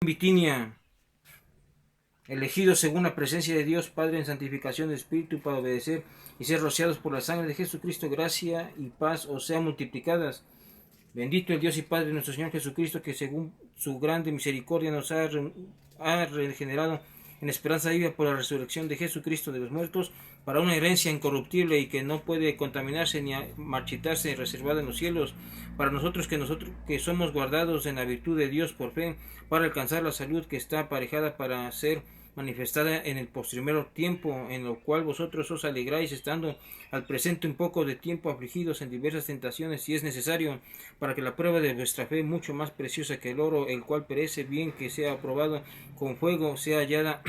Bitinia, elegidos según la presencia de Dios Padre en santificación de Espíritu para obedecer y ser rociados por la sangre de Jesucristo, gracia y paz os sean multiplicadas. Bendito el Dios y Padre de nuestro Señor Jesucristo, que según su grande misericordia nos ha regenerado en esperanza viva por la resurrección de Jesucristo de los muertos, para una herencia incorruptible y que no puede contaminarse ni marchitarse, reservada en los cielos, para nosotros que somos guardados en la virtud de Dios por fe, para alcanzar la salud que está aparejada para ser manifestada en el postrero tiempo, en lo cual vosotros os alegráis, estando al presente un poco de tiempo afligidos en diversas tentaciones, si es necesario, para que la prueba de vuestra fe, mucho más preciosa que el oro, el cual perece, bien que sea aprobado con fuego, sea hallada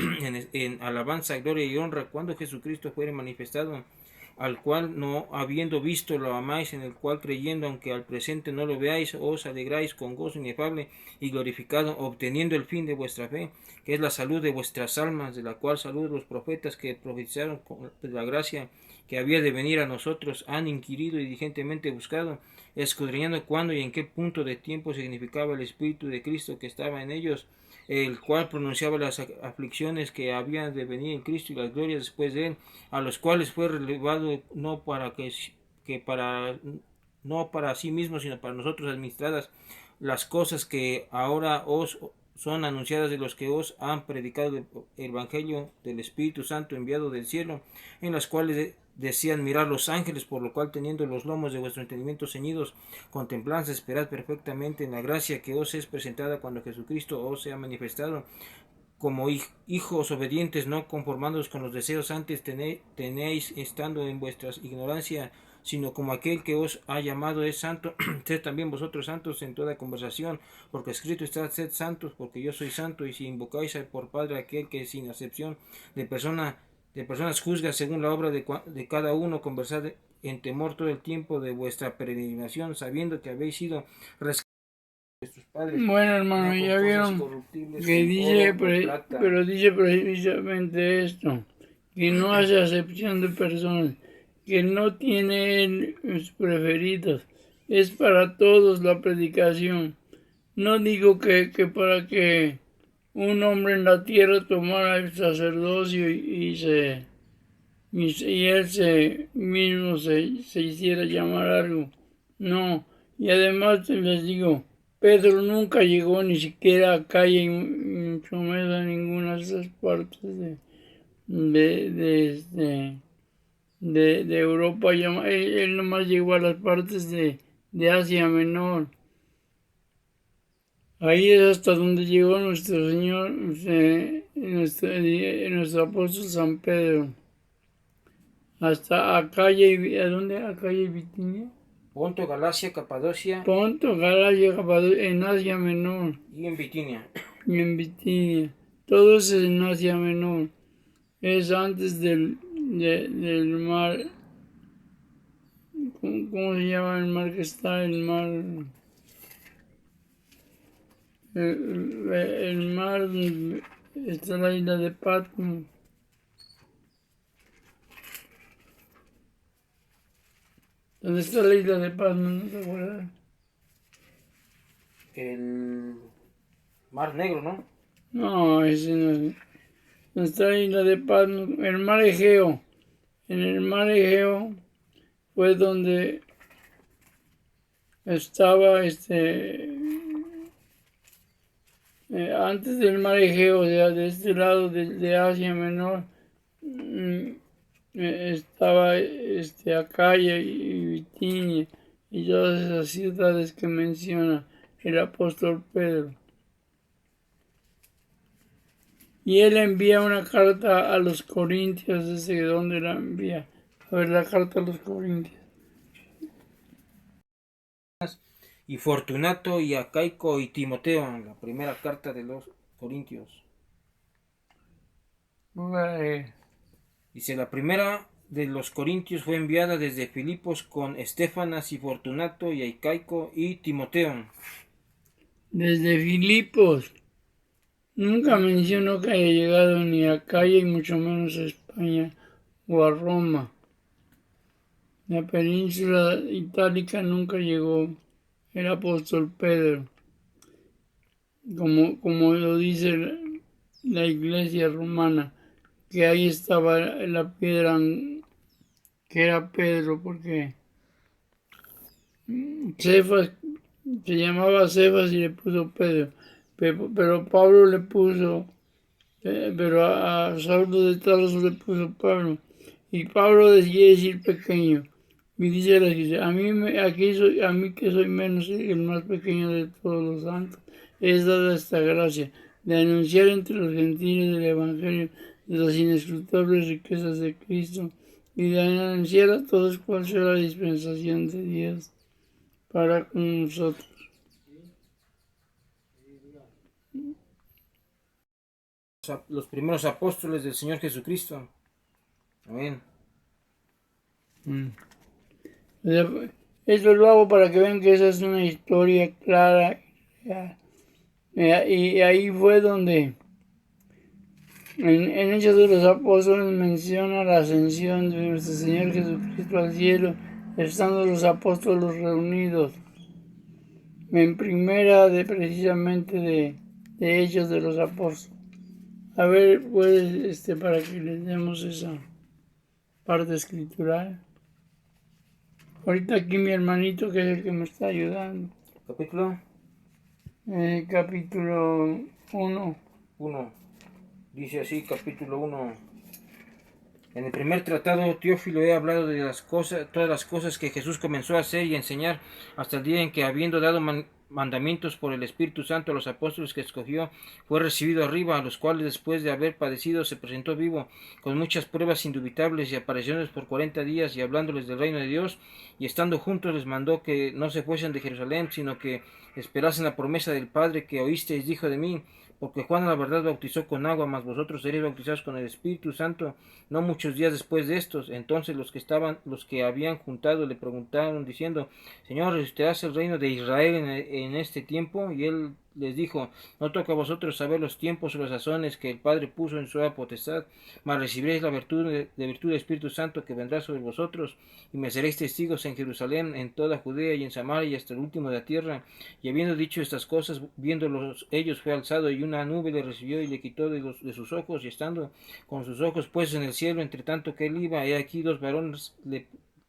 en alabanza, gloria y honra, cuando Jesucristo fuere manifestado, al cual no habiendo visto lo amáis, en el cual creyendo, aunque al presente no lo veáis, os alegráis con gozo inefable y glorificado, obteniendo el fin de vuestra fe, que es la salud de vuestras almas, de la cual salud los profetas que profetizaron de la gracia que había de venir a nosotros han inquirido y diligentemente buscado, escudriñando cuándo y en qué punto de tiempo significaba el Espíritu de Cristo que estaba en ellos, el cual pronunciaba las aflicciones que habían de venir en Cristo y las glorias después de él, a los cuales fue relevado no para sí mismos, sino para nosotros administradas las cosas que ahora os son anunciadas de los que os han predicado el Evangelio del Espíritu Santo enviado del cielo, en las cuales decían mirar los ángeles, por lo cual teniendo los lomos de vuestro entendimiento ceñidos, contemplad, esperad perfectamente en la gracia que os es presentada cuando Jesucristo os sea manifestado, como hijos obedientes, no conformándoos con los deseos antes tenéis estando en vuestra ignorancia, sino como aquel que os ha llamado es santo, sed también vosotros santos en toda conversación, porque escrito está, sed santos, porque yo soy santo, y si invocáis por Padre aquel que sin acepción de personas juzga según la obra de cada uno, conversad en temor todo el tiempo de vuestra peregrinación, sabiendo que habéis sido rescatados de vuestros padres, Bueno, hermano, no con ya cosas vieron corruptibles, que con oro dice, o plata. pero dice precisamente esto, que no hace acepción de personas, que no tiene sus preferidos, es para todos la predicación. No digo que para que un hombre en la tierra tomara el sacerdocio y él mismo se hiciera llamar algo. No, y además les digo, Pedro nunca llegó ni siquiera a Calle y mucho menos a ninguna de esas partes de Europa. Él nomás llegó a las partes de Asia Menor. Ahí es hasta donde llegó nuestro Señor, nuestro apóstol San Pedro. Hasta Acaya y ¿a dónde? Acaya y Bitinia. Ponto, Galacia, Capadocia Ponto, Galacia, Capadocia, en Asia Menor y en Bitinia. y en Bitinia. Todo eso es en Asia Menor. Es antes del mar. ¿Cómo se llama el mar que está? El mar. El mar donde está la isla de Patmos. ¿Dónde está la isla de Patmos? ¿No te acuerdas? El Mar Negro, ¿no? No, ese no es. ¿Dónde está la isla de Patmos? El mar Egeo. En el mar Egeo fue donde estaba antes del mar Egeo, de este lado de Asia Menor, estaba Acaya y Bitinia y todas esas ciudades que menciona el apóstol Pedro. Y él envía una carta a los Corintios, ¿desde dónde la envía? A ver, la carta a los Corintios. Y Fortunato y Acaico y Timoteo, la primera carta de los Corintios. Dice, la primera de los Corintios fue enviada desde Filipos con Estefanas y Fortunato y Acaico y Timoteo. Desde Filipos. Nunca mencionó que haya llegado ni a Acaya y mucho menos a España o a Roma. La península itálica nunca llegó el apóstol Pedro. como lo dice la iglesia romana, que ahí estaba la piedra que era Pedro, porque Cefas se llamaba Cefas y le puso Pedro, pero Pablo le puso, pero a Saulo de Tarso le puso Pablo, y Pablo quiere decir pequeño. Y dice la iglesia, a mí que soy menos el más pequeño de todos los santos, es dada esta gracia de anunciar entre los gentiles el evangelio de las inescrutables riquezas de Cristo y de anunciar a todos cuál sea la dispensación de Dios para con nosotros. Los primeros apóstoles del Señor Jesucristo. Amén. Esto lo hago para que vean que esa es una historia clara. Y ahí fue donde en Hechos de los Apóstoles menciona la ascensión de nuestro Señor Jesucristo al cielo, estando los apóstoles reunidos. En primera precisamente de Hechos de los Apóstoles. A ver, pues, para que les demos esa parte escritural. Ahorita aquí mi hermanito, que es el que me está ayudando. Capítulo Capítulo 1. Dice así, capítulo 1. En el primer tratado, Teófilo, he hablado de todas las cosas que Jesús comenzó a hacer y enseñar hasta el día en que, habiendo dado mandamientos por el Espíritu Santo a los apóstoles que escogió, fue recibido arriba, a los cuales después de haber padecido se presentó vivo, con muchas pruebas indubitables y apariciones por 40 días, y hablándoles del reino de Dios, y estando juntos les mandó que no se fuesen de Jerusalén, sino que esperasen la promesa del Padre que oísteis dijo de mí. Porque Juan la verdad bautizó con agua, mas vosotros seréis bautizados con el Espíritu Santo no muchos días después de estos. Entonces los que habían juntado le preguntaron diciendo, Señor, ¿resucitarás el reino de Israel en este tiempo? Y él les dijo, no toca a vosotros saber los tiempos o las sazones que el Padre puso en su potestad, mas recibiréis la virtud del Espíritu Santo que vendrá sobre vosotros, y me seréis testigos en Jerusalén, en toda Judea y en Samaria y hasta el último de la tierra. Y habiendo dicho estas cosas, viéndolos ellos, fue alzado, y una nube le recibió y le quitó de sus ojos, y estando con sus ojos puestos en el cielo, entre tanto que él iba, he aquí dos varones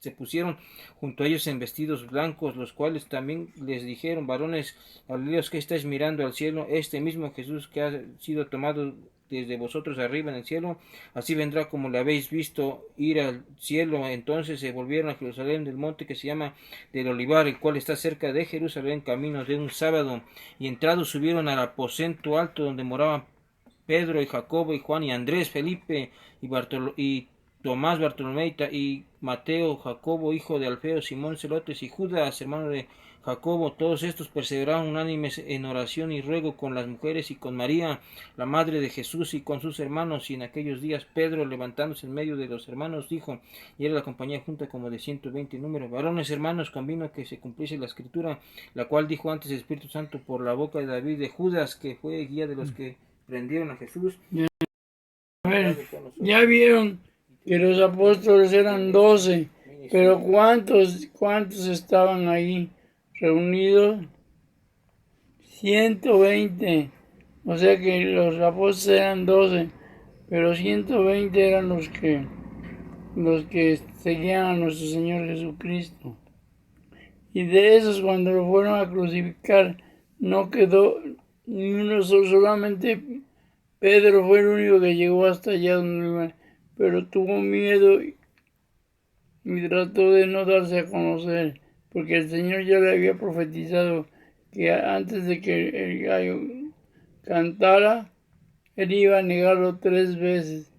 se pusieron junto a ellos en vestidos blancos, los cuales también les dijeron, varones galileos, que estáis mirando al cielo, este mismo Jesús que ha sido tomado desde vosotros arriba en el cielo, así vendrá como le habéis visto ir al cielo. Entonces se volvieron a Jerusalén del monte que se llama del Olivar, el cual está cerca de Jerusalén, camino de un sábado, y entrados subieron al aposento alto donde moraban Pedro y Jacobo y Juan y Andrés, Felipe y Tomás, Bartolomé y Mateo, Jacobo, hijo de Alfeo, Simón Celotes y Judas, hermano de Jacobo. Todos estos perseveraron unánimes en oración y ruego con las mujeres y con María, la madre de Jesús, y con sus hermanos. Y en aquellos días Pedro, levantándose en medio de los hermanos, dijo, y era la compañía junta como de 120 números, varones hermanos, convino que se cumpliese la escritura, la cual dijo antes el Espíritu Santo por la boca de David de Judas, que fue guía de los que prendieron a Jesús. A ver, ya vieron que los apóstoles eran 12, pero ¿cuántos estaban ahí reunidos? 120. O sea que los apóstoles eran 12, pero 120 eran los que seguían a nuestro Señor Jesucristo. Y de esos, cuando lo fueron a crucificar, no quedó ni uno solo, solamente Pedro fue el único que llegó hasta allá donde iba, pero tuvo miedo y trató de no darse a conocer, porque el Señor ya le había profetizado que antes de que el gallo cantara, él iba a negarlo 3 veces.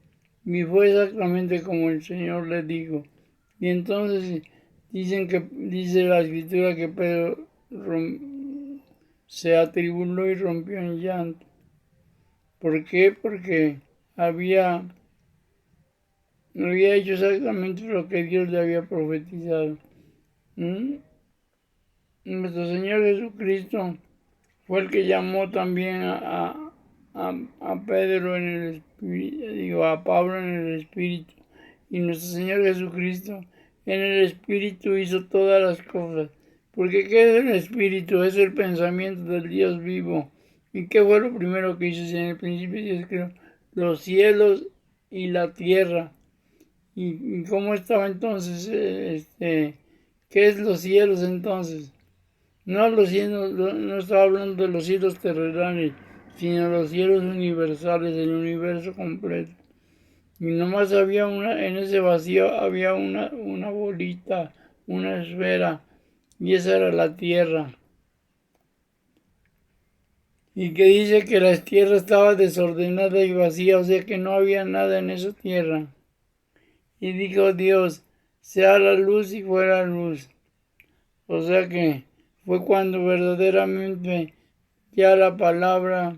Y fue exactamente como el Señor le dijo. Y entonces dice la escritura que Pedro se atribuló y rompió en llanto. ¿Por qué? Porque había hecho exactamente lo que Dios le había profetizado. Nuestro Señor Jesucristo fue el que llamó también a Pedro en el espíritu, a Pablo en el espíritu. Y nuestro Señor Jesucristo en el espíritu hizo todas las cosas. Porque ¿qué es el espíritu? Es el pensamiento del Dios vivo. ¿Y qué fue lo primero que hizo? En el principio Dios creó los cielos y la tierra. ¿Y cómo estaba entonces? ¿Qué es los cielos entonces? No los cielos, no estaba hablando de los cielos terrenales, sino los cielos universales, el universo completo. Y nomás había en ese vacío había una bolita, una esfera, y esa era la tierra. Y que dice que la tierra estaba desordenada y vacía, o sea que no había nada en esa tierra. Y dijo Dios, sea la luz y fuera luz. O sea que fue cuando verdaderamente ya la palabra,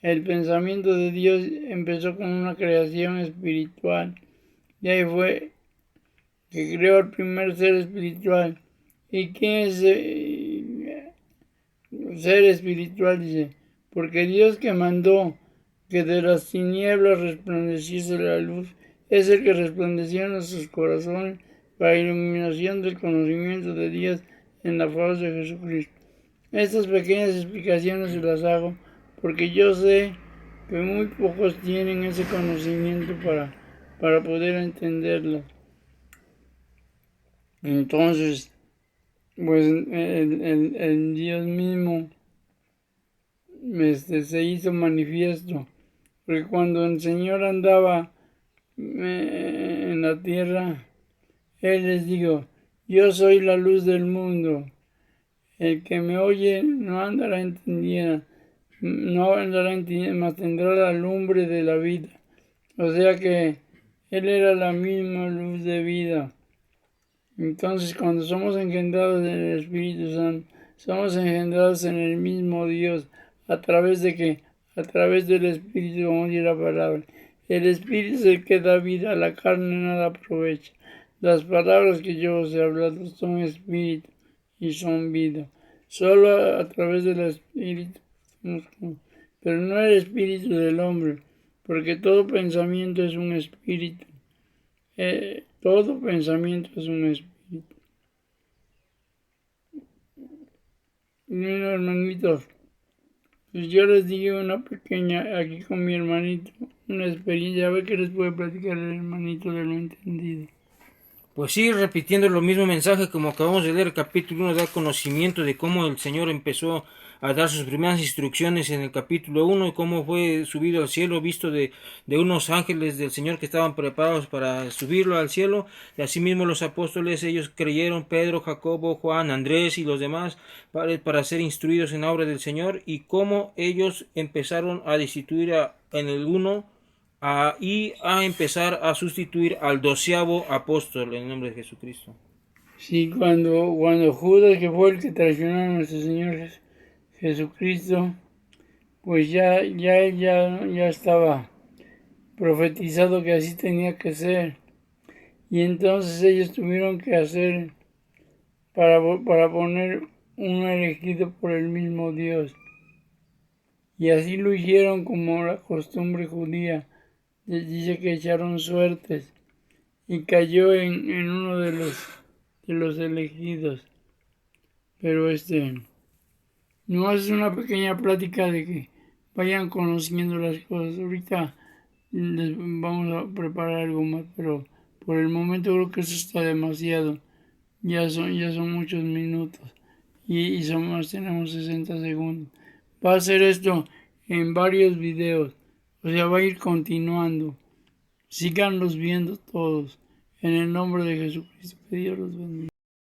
el pensamiento de Dios empezó con una creación espiritual. Y ahí fue que creó el primer ser espiritual. ¿Y quién es ser espiritual? Dice, porque Dios que mandó que de las tinieblas resplandeciese la luz, es el que resplandeció en nuestros corazones para iluminación del conocimiento de Dios en la faz de Jesucristo. Estas pequeñas explicaciones se las hago porque yo sé que muy pocos tienen ese conocimiento para poder entenderlo. Entonces, pues el Dios mismo se hizo manifiesto, porque cuando el Señor andaba en la tierra, Él les dijo, yo soy la luz del mundo, el que me oye no andará entendiendo, mas tendrá la lumbre de la vida. O sea que Él era la misma luz de vida. Entonces, cuando somos engendrados en el Espíritu Santo, somos engendrados en el mismo Dios. ¿A través de qué? A través del Espíritu, como dice la palabra. El Espíritu es el que da vida, la carne nada aprovecha. Las palabras que yo os he hablado son Espíritu y son vida. Solo a través del Espíritu. Pero no el Espíritu del hombre, porque todo pensamiento es un Espíritu. Todo pensamiento es un Espíritu. Bueno, hermanitos, pues yo les di una pequeña, aquí con mi hermanito, una experiencia, a ver qué les puede platicar el hermanito de lo entendido. Pues sí, repitiendo lo mismo mensaje como acabamos de leer, el capítulo 1 da conocimiento de cómo el Señor empezó a dar sus primeras instrucciones en el capítulo 1 y cómo fue subido al cielo, visto de unos ángeles del Señor que estaban preparados para subirlo al cielo. Y asimismo los apóstoles, ellos creyeron, Pedro, Jacobo, Juan, Andrés y los demás, para ser instruidos en la obra del Señor, y cómo ellos empezaron a destituir en el uno y a empezar a sustituir al 12º apóstol en el nombre de Jesucristo. Sí, cuando Judas, que fue el que traicionó a nuestro Señor Jesucristo, pues ya estaba profetizado que así tenía que ser. Y entonces ellos tuvieron que hacer para poner uno elegido por el mismo Dios. Y así lo hicieron como la costumbre judía. Les dice que echaron suertes y cayó en uno de los elegidos. Pero no es una pequeña plática de que vayan conociendo las cosas. Ahorita les vamos a preparar algo más, pero por el momento creo que eso está demasiado. Ya son muchos minutos y tenemos 60 segundos. Va a ser esto en varios videos, o sea, va a ir continuando. Síganlos viendo todos. En el nombre de Jesucristo, que Dios los bendiga.